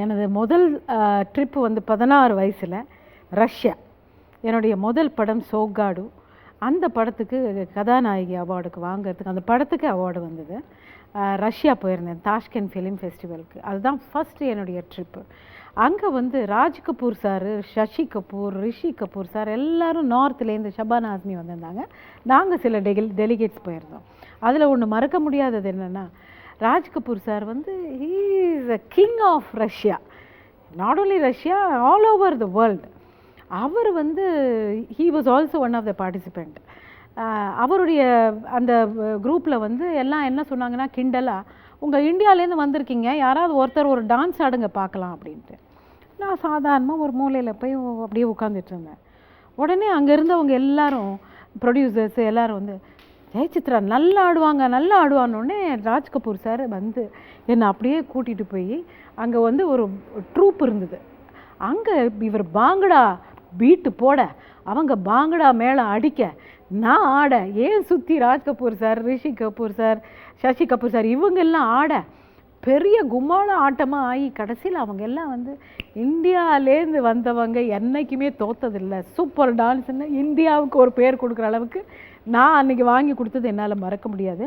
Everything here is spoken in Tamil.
எனது முதல் ட்ரிப்பு வந்து 16 வயசில் ரஷ்யா. என்னுடைய முதல் படம் சோகாடு. அந்த படத்துக்கு கதாநாயகி அவார்டுக்கு வாங்கிறதுக்கு அந்த படத்துக்கு அவார்டு வந்தது. ரஷ்யா போயிருந்தேன், தாஷ்கண்ட் ஃபிலிம் ஃபெஸ்டிவலுக்கு. அதுதான் ஃபஸ்ட்டு என்னுடைய ட்ரிப்பு. அங்கே வந்து ராஜ் கபூர் சார், சசி கபூர், ரிஷி கபூர் சார் எல்லோரும் நார்த்லேருந்து, ஷபானா ஆஸ்மி வந்திருந்தாங்க. நாங்கள் சில டெலிகேட்ஸ் போயிருந்தோம். அதில் ஒன்று மறக்க முடியாதது என்னென்னா, ராஜ் கபூர் சார் வந்து he is a king of Russia. Not only Russia, all over the world. அவர் வந்து he was also one of the participant. அவருடைய அந்த குரூப்பில் வந்து எல்லாம் என்ன சொன்னாங்கன்னா, கிண்டலாக, உங்கள் இந்தியாவிலேருந்து வந்திருக்கீங்க, யாராவது ஒருத்தர் ஒரு டான்ஸ் ஆடுங்க பார்க்கலாம் அப்படின்ட்டு. நான் சாதாரணமாக ஒரு மூலையில் போய் அப்படியே உட்காந்துட்டு இருந்தேன். உடனே அங்கே இருந்தவங்க எல்லாரும், ப்ரொடியூசர்ஸ் எல்லோரும் வந்து, ஜெயசித்ரா நல்லா ஆடுவாங்க, நல்லா ஆடுவானோடனே ராஜ் கபூர் சார் வந்து என்னை அப்படியே கூட்டிகிட்டு போய் அங்கே வந்து ஒரு ட்ரூப் இருந்தது. அங்கே இவர் பாங்கடா பீட்டு போட, அவங்க பாங்கடா மேலே அடிக்க, நான் ஆட, ஏன் சுற்றி Raj Kapoor sir, Rishi Kapoor sir, Sasi Kapoor sir இவங்கெல்லாம் ஆட, பெரிய கும்மாள ஆட்டமாக ஆகி கடைசியில் அவங்க எல்லாம் வந்து இந்தியாவிலேருந்து வந்தவங்க என்றைக்குமே தோற்றதில்லை, சூப்பர் டான்ஸ்ன்னு இந்தியாவுக்கு ஒரு பேர் கொடுக்குற அளவுக்கு நான் அன்றைக்கி வாங்கி கொடுத்தது என்னால் மறக்க முடியாது.